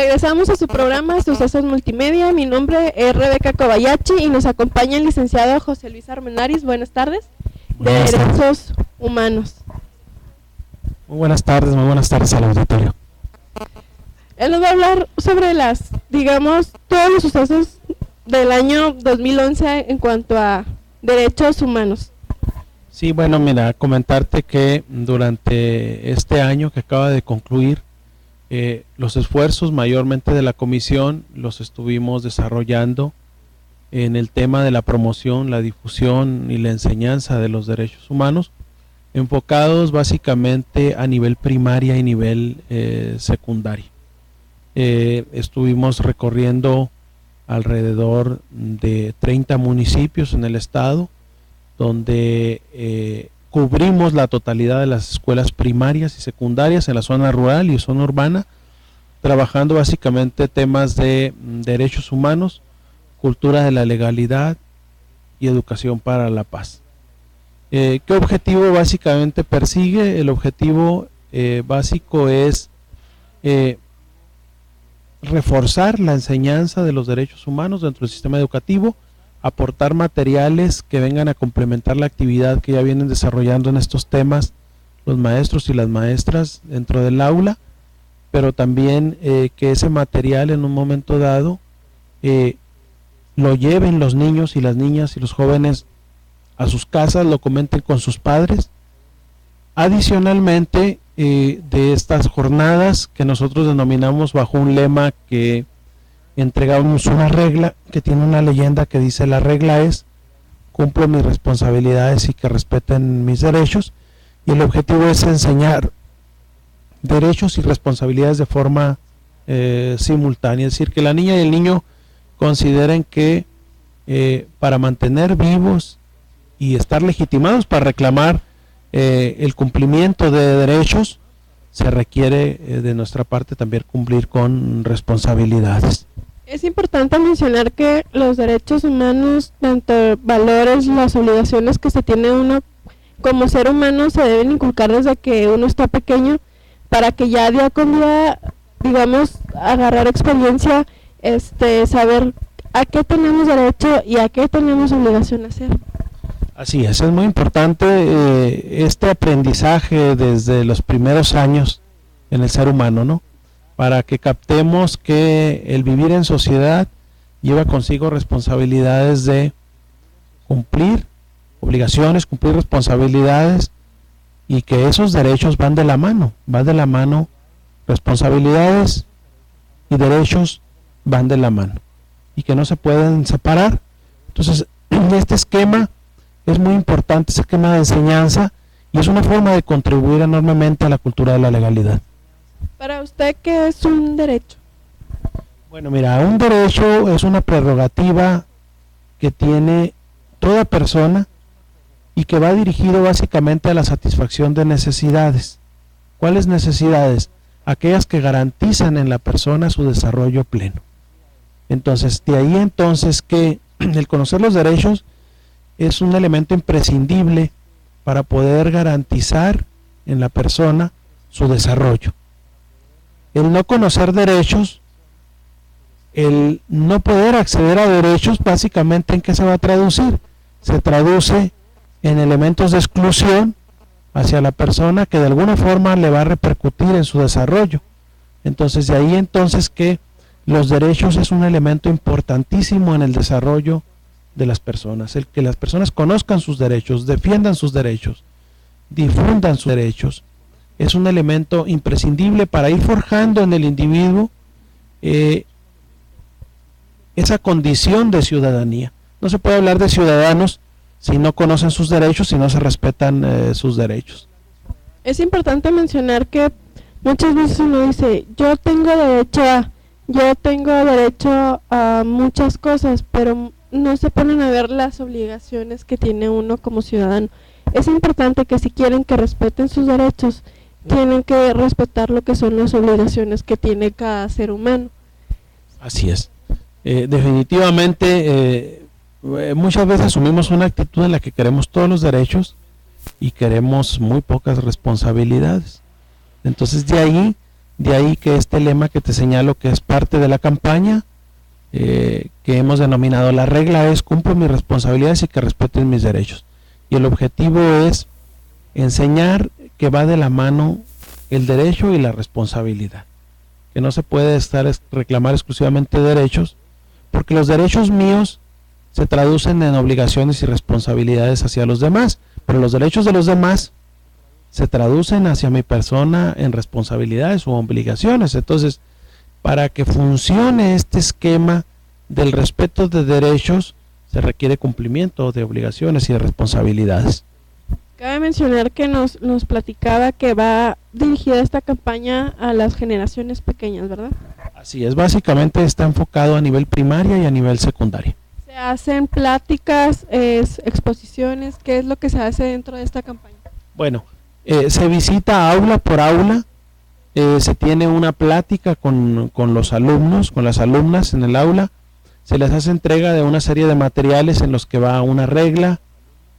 Regresamos a su programa Sucesos Multimedia. Mi nombre es Rebeca Kobayashi y nos acompaña el licenciado José Luis Armendáriz. Buenas tardes. De Derechos Humanos. Muy buenas tardes al auditorio. Él nos va a hablar sobre todos los sucesos del año 2011 en cuanto a derechos humanos. Sí, bueno, mira, comentarte que durante este año que acaba de concluir, los esfuerzos mayormente de la comisión los estuvimos desarrollando en el tema de la promoción, la difusión y la enseñanza de los derechos humanos, enfocados básicamente a nivel primaria y nivel secundario. Estuvimos recorriendo alrededor de 30 municipios en el estado, donde cubrimos la totalidad de las escuelas primarias y secundarias en la zona rural y zona urbana, trabajando básicamente temas de derechos humanos, cultura de la legalidad y educación para la paz. ¿Qué objetivo básicamente persigue? El objetivo básico es reforzar la enseñanza de los derechos humanos dentro del sistema educativo, aportar materiales que vengan a complementar la actividad que ya vienen desarrollando en estos temas los maestros y las maestras dentro del aula, pero también que ese material en un momento dado lo lleven los niños y las niñas y los jóvenes a sus casas, lo comenten con sus padres. Adicionalmente, de estas jornadas que nosotros denominamos bajo un lema que entregamos una regla que tiene una leyenda que dice: la regla es cumplo mis responsabilidades y que respeten mis derechos, y el objetivo es enseñar derechos y responsabilidades de forma simultánea, es decir, que la niña y el niño consideren que para mantener vivos y estar legitimados para reclamar el cumplimiento de derechos, se requiere de nuestra parte también cumplir con responsabilidades. Es importante mencionar que los derechos humanos, tanto valores, las obligaciones que se tiene uno como ser humano, se deben inculcar desde que uno está pequeño, para que ya día con día, agarrar experiencia, saber a qué tenemos derecho y a qué tenemos obligación de hacer. Así es muy importante este aprendizaje desde los primeros años en el ser humano, ¿no? Para que captemos que el vivir en sociedad lleva consigo responsabilidades de cumplir obligaciones, cumplir responsabilidades, y que esos derechos van de la mano, responsabilidades y derechos van de la mano, y que no se pueden separar. Entonces, este esquema es muy importante, ese esquema de enseñanza, y es una forma de contribuir enormemente a la cultura de la legalidad. Para usted, ¿qué es un derecho? Bueno, mira, un derecho es una prerrogativa que tiene toda persona y que va dirigido básicamente a la satisfacción de necesidades. ¿Cuáles necesidades? Aquellas que garantizan en la persona su desarrollo pleno. Entonces, de ahí entonces que el conocer los derechos es un elemento imprescindible para poder garantizar en la persona su desarrollo. El no conocer derechos, el no poder acceder a derechos, básicamente ¿en qué se va a traducir? Se traduce en elementos de exclusión hacia la persona que de alguna forma le va a repercutir en su desarrollo. Entonces, de ahí entonces que los derechos es un elemento importantísimo en el desarrollo de las personas, el que las personas conozcan sus derechos, defiendan sus derechos, difundan sus derechos, es un elemento imprescindible para ir forjando en el individuo esa condición de ciudadanía. No se puede hablar de ciudadanos si no conocen sus derechos, si no se respetan sus derechos. Es importante mencionar que muchas veces uno dice, yo tengo derecho a muchas cosas, pero no se ponen a ver las obligaciones que tiene uno como ciudadano. Es importante que si quieren que respeten sus derechos, tienen que respetar lo que son las obligaciones que tiene cada ser humano. Así es. Definitivamente, muchas veces asumimos una actitud en la que queremos todos los derechos y queremos muy pocas responsabilidades. Entonces, de ahí De ahí que este lema que te señalo, que es parte de la campaña, que hemos denominado la regla es: cumplo mis responsabilidades y que respeten mis derechos. Y el objetivo es enseñar que va de la mano el derecho y la responsabilidad, que no se puede reclamar exclusivamente derechos, porque los derechos míos se traducen en obligaciones y responsabilidades hacia los demás, pero los derechos de los demás se traducen hacia mi persona en responsabilidades u obligaciones. Entonces, para que funcione este esquema del respeto de derechos, se requiere cumplimiento de obligaciones y de responsabilidades. Cabe mencionar que nos platicaba que va dirigida esta campaña a las generaciones pequeñas, ¿verdad? Así es, básicamente está enfocado a nivel primaria y a nivel secundaria. ¿Se hacen pláticas, exposiciones? ¿Qué es lo que se hace dentro de esta campaña? Bueno, se visita aula por aula, se tiene una plática con los alumnos, con las alumnas en el aula, se les hace entrega de una serie de materiales en los que va una regla,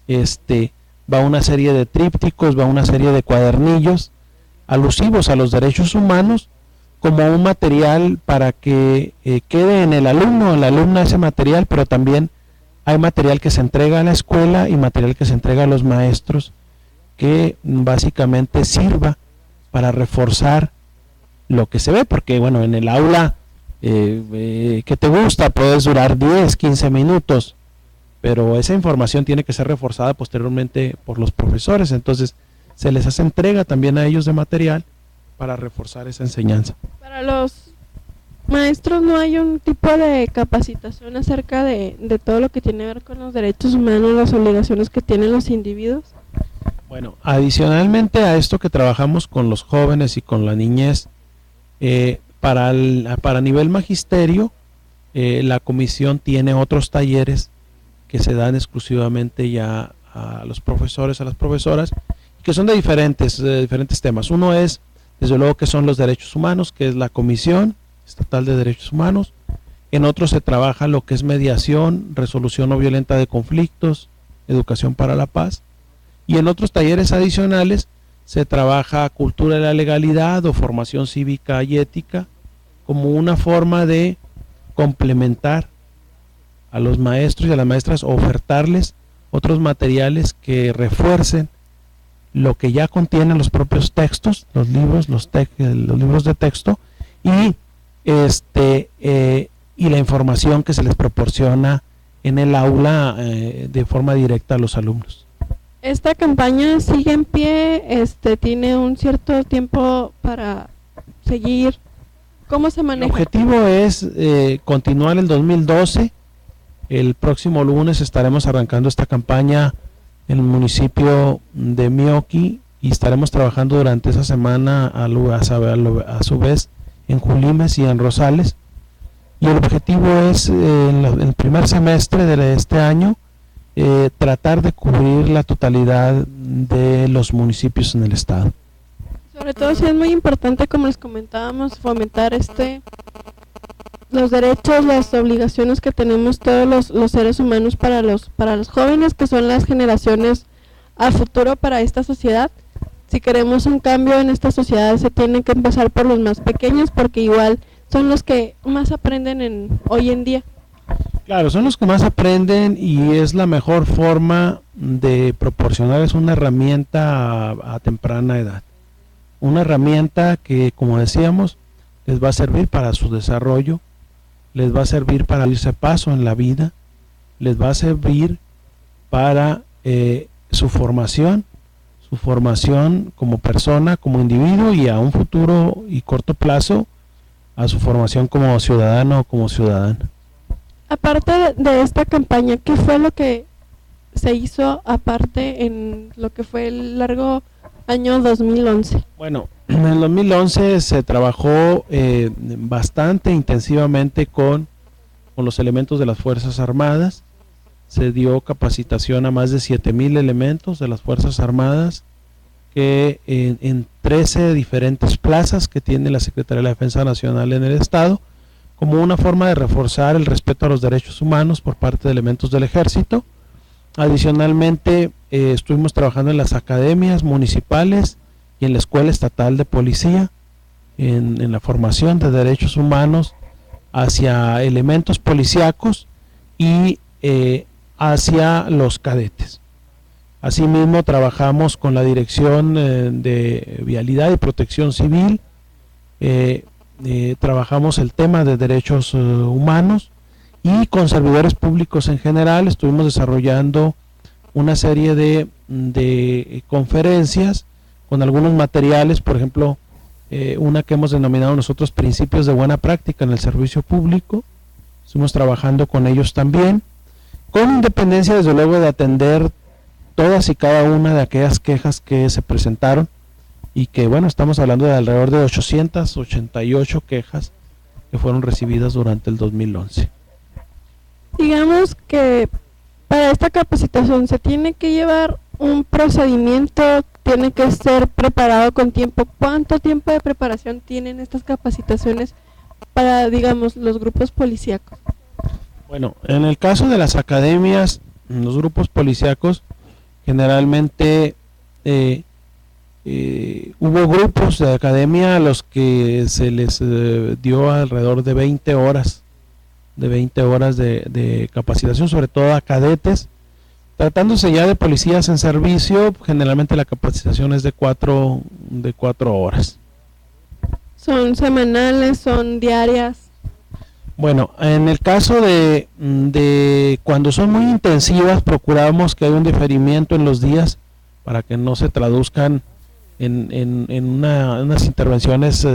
va una serie de trípticos, va una serie de cuadernillos alusivos a los derechos humanos, como un material para que quede en el alumno, en la alumna ese material, pero también hay material que se entrega a la escuela y material que se entrega a los maestros, que básicamente sirva para reforzar lo que se ve, porque bueno, en el aula, ¿qué te gusta? Puedes durar 10, 15 minutos, pero esa información tiene que ser reforzada posteriormente por los profesores, entonces se les hace entrega también a ellos de material para reforzar esa enseñanza. Para los maestros, ¿no hay un tipo de capacitación acerca de todo lo que tiene que ver con los derechos humanos, las obligaciones que tienen los individuos? Bueno, adicionalmente a esto que trabajamos con los jóvenes y con la niñez, para nivel magisterio, la comisión tiene otros talleres que se dan exclusivamente ya a los profesores, a las profesoras, que son de diferentes temas. Uno es, desde luego, que son los derechos humanos, que es la Comisión Estatal de Derechos Humanos. En otros se trabaja lo que es mediación, resolución no violenta de conflictos, educación para la paz. Y en otros talleres adicionales se trabaja cultura de la legalidad o formación cívica y ética, como una forma de complementar a los maestros y a las maestras, ofertarles otros materiales que refuercen lo que ya contienen los propios textos, los libros, los libros de texto, y la información que se les proporciona en el aula de forma directa a los alumnos. ¿Esta campaña sigue en pie? ¿Tiene un cierto tiempo para seguir? ¿Cómo se maneja? El objetivo es continuar el 2012. El próximo lunes estaremos arrancando esta campaña en el municipio de Mioqui y estaremos trabajando durante esa semana a su vez en Julimes y en Rosales. Y el objetivo es en el primer semestre de este año tratar de cubrir la totalidad de los municipios en el estado. Sobre todo sí es muy importante, como les comentábamos, fomentar los derechos, las obligaciones que tenemos todos los seres humanos para los jóvenes, que son las generaciones a futuro para esta sociedad. Si queremos un cambio en esta sociedad, se tiene que empezar por los más pequeños, porque igual son los que más aprenden hoy en día. Claro, son los que más aprenden y es la mejor forma de proporcionarles una herramienta a temprana edad. Una herramienta que, como decíamos, les va a servir para su desarrollo, les va a servir para abrirse paso en la vida, les va a servir para su formación como persona, como individuo, y a un futuro y corto plazo a su formación como ciudadano o como ciudadana. Aparte de esta campaña, ¿qué fue lo que se hizo aparte en lo que fue el largo año 2011? Bueno, en el 2011 se trabajó bastante intensivamente con los elementos de las Fuerzas Armadas. Se dio capacitación a más de 7,000 elementos de las Fuerzas Armadas, que en 13 diferentes plazas que tiene la Secretaría de la Defensa Nacional en el estado, como una forma de reforzar el respeto a los derechos humanos por parte de elementos del ejército. Adicionalmente, estuvimos trabajando en las academias municipales y en la Escuela Estatal de Policía, en la formación de derechos humanos hacia elementos policíacos y hacia los cadetes. Asimismo, trabajamos con la Dirección de Vialidad y Protección Civil, trabajamos el tema de derechos humanos, y con servidores públicos en general. Estuvimos desarrollando una serie de conferencias con algunos materiales, por ejemplo, una que hemos denominado nosotros principios de buena práctica en el servicio público. Estuvimos trabajando con ellos también, con independencia desde luego de atender todas y cada una de aquellas quejas que se presentaron, y que bueno, estamos hablando de alrededor de 888 quejas que fueron recibidas durante el 2011. Digamos que para esta capacitación se tiene que llevar un procedimiento, tiene que ser preparado con tiempo. ¿Cuánto tiempo de preparación tienen estas capacitaciones para, digamos, los grupos policíacos? Bueno, en el caso de las academias, los grupos policíacos, generalmente hubo grupos de academia a los que se les dio alrededor de 20 horas de capacitación, sobre todo a cadetes. Tratándose ya de policías en servicio, generalmente la capacitación es de 4 horas. ¿Son semanales, son diarias? Bueno, en el caso de cuando son muy intensivas, procuramos que haya un diferimiento en los días para que no se traduzcan en unas intervenciones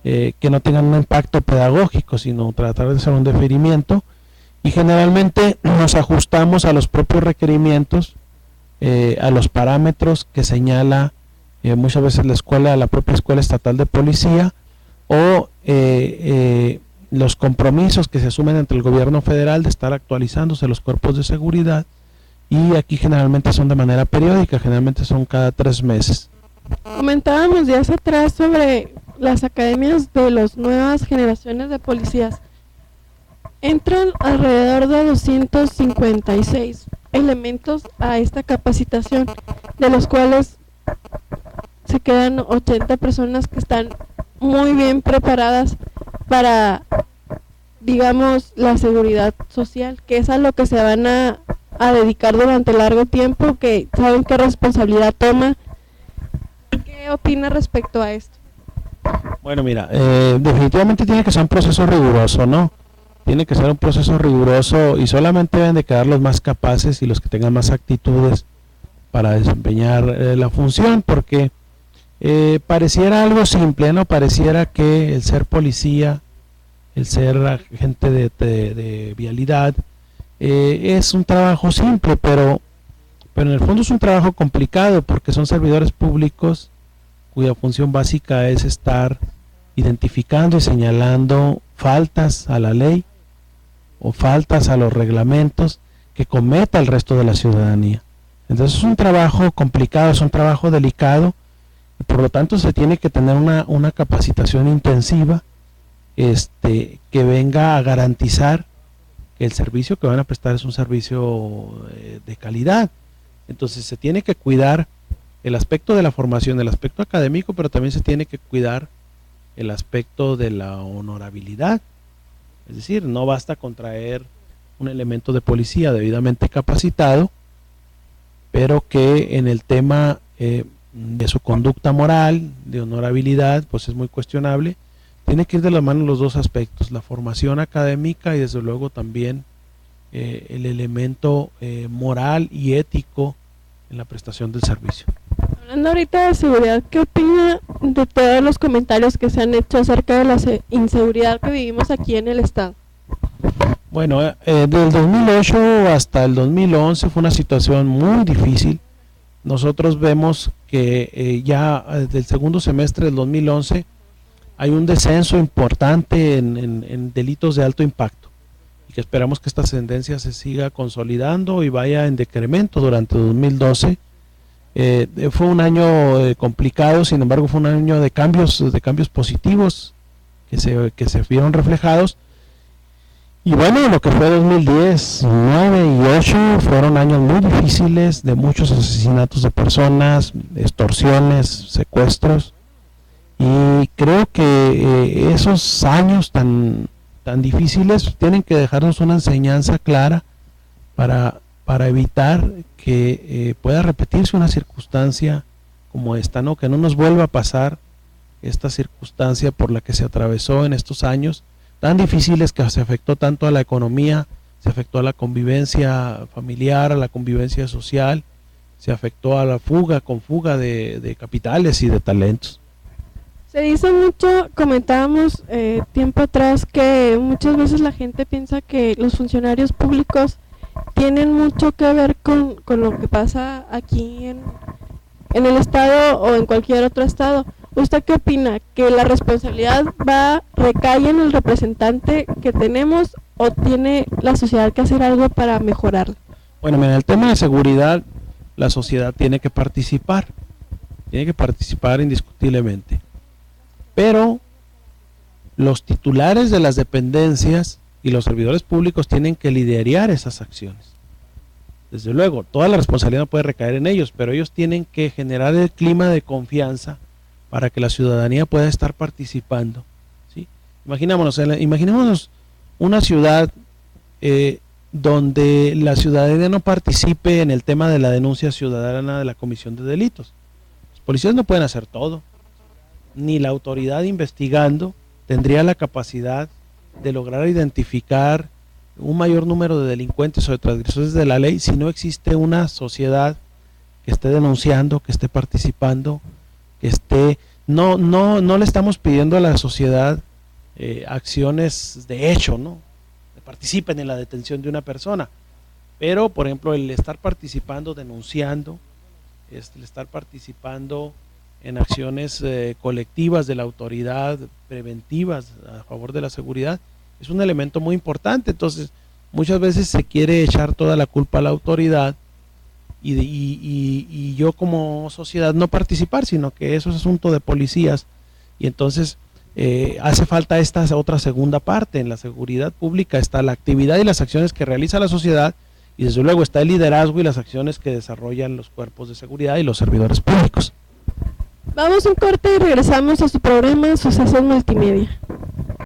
que no tengan un impacto pedagógico, sino tratar de hacer un diferimiento, y generalmente nos ajustamos a los propios requerimientos, a los parámetros que señala muchas veces la propia Escuela Estatal de Policía, o los compromisos que se asumen entre el gobierno federal de estar actualizándose los cuerpos de seguridad, y aquí generalmente son de manera periódica, generalmente son cada 3 meses. Comentábamos días atrás sobre las academias de las nuevas generaciones de policías. Entran alrededor de 256 elementos a esta capacitación, de los cuales se quedan 80 personas que están muy bien preparadas para, digamos, la seguridad social, que es a lo que se van a dedicar durante largo tiempo, que saben qué responsabilidad toma. ¿Qué opina respecto a esto? Bueno, mira, definitivamente tiene que ser un proceso riguroso, ¿no? Tiene que ser un proceso riguroso, y solamente deben de quedar los más capaces y los que tengan más actitudes para desempeñar la función, porque pareciera algo simple, ¿no? Pareciera que el ser policía, el ser agente de vialidad, es un trabajo simple, pero en el fondo es un trabajo complicado, porque son servidores públicos cuya función básica es estar identificando y señalando faltas a la ley o faltas a los reglamentos que cometa el resto de la ciudadanía. Entonces es un trabajo complicado, es un trabajo delicado, y por lo tanto se tiene que tener una capacitación intensiva que venga a garantizar que el servicio que van a prestar es un servicio de calidad. Entonces se tiene que cuidar el aspecto de la formación, el aspecto académico, pero también se tiene que cuidar el aspecto de la honorabilidad. Es decir, no basta con traer un elemento de policía debidamente capacitado, pero que en el tema de su conducta moral, de honorabilidad, pues es muy cuestionable. Tiene que ir de la mano los dos aspectos, la formación académica y desde luego también el elemento moral y ético en la prestación del servicio. Hablando ahorita de seguridad, ¿qué opina de todos los comentarios que se han hecho acerca de la inseguridad que vivimos aquí en el estado? Bueno, del 2008 hasta el 2011 fue una situación muy difícil. Nosotros vemos que ya del segundo semestre del 2011 hay un descenso importante en delitos de alto impacto, y que esperamos que esta tendencia se siga consolidando y vaya en decremento durante 2012. Fue un año complicado, sin embargo fue un año de cambios positivos que se vieron reflejados. Y bueno, lo que fue 2010, 9 y 8 fueron años muy difíciles, de muchos asesinatos de personas, extorsiones, secuestros, Y creo que esos años tan difíciles tienen que dejarnos una enseñanza clara para evitar que pueda repetirse una circunstancia como esta, ¿no? Que no nos vuelva a pasar esta circunstancia por la que se atravesó en estos años tan difíciles, que se afectó tanto a la economía, se afectó a la convivencia familiar, a la convivencia social, se afectó a la fuga de capitales y de talentos. Se dice mucho, comentábamos tiempo atrás, que muchas veces la gente piensa que los funcionarios públicos tienen mucho que ver con lo que pasa aquí en el estado o en cualquier otro estado. ¿Usted qué opina? ¿Que la responsabilidad recae en el representante que tenemos o tiene la sociedad que hacer algo para mejorarlo? Bueno, en el tema de seguridad, la sociedad tiene que participar indiscutiblemente. Pero los titulares de las dependencias y los servidores públicos tienen que liderar esas acciones. Desde luego, toda la responsabilidad no puede recaer en ellos, pero ellos tienen que generar el clima de confianza para que la ciudadanía pueda estar participando, ¿sí? Imaginémonos una ciudad donde la ciudadanía no participe en el tema de la denuncia ciudadana de la comisión de delitos. Los policías no pueden hacer todo, ni la autoridad investigando tendría la capacidad de lograr identificar un mayor número de delincuentes o de transgresores de la ley si no existe una sociedad que esté denunciando, que esté participando, que esté... No le estamos pidiendo a la sociedad acciones de hecho, ¿no? Que participen en la detención de una persona, pero por ejemplo el estar participando, denunciando, el estar participando en acciones colectivas de la autoridad, preventivas a favor de la seguridad, es un elemento muy importante. Entonces muchas veces se quiere echar toda la culpa a la autoridad y yo como sociedad no participar, sino que eso es asunto de policías, y entonces hace falta esta otra segunda parte. En la seguridad pública está la actividad y las acciones que realiza la sociedad, y desde luego está el liderazgo y las acciones que desarrollan los cuerpos de seguridad y los servidores públicos. Vamos a un corte y regresamos a su programa Sucesos Multimedia.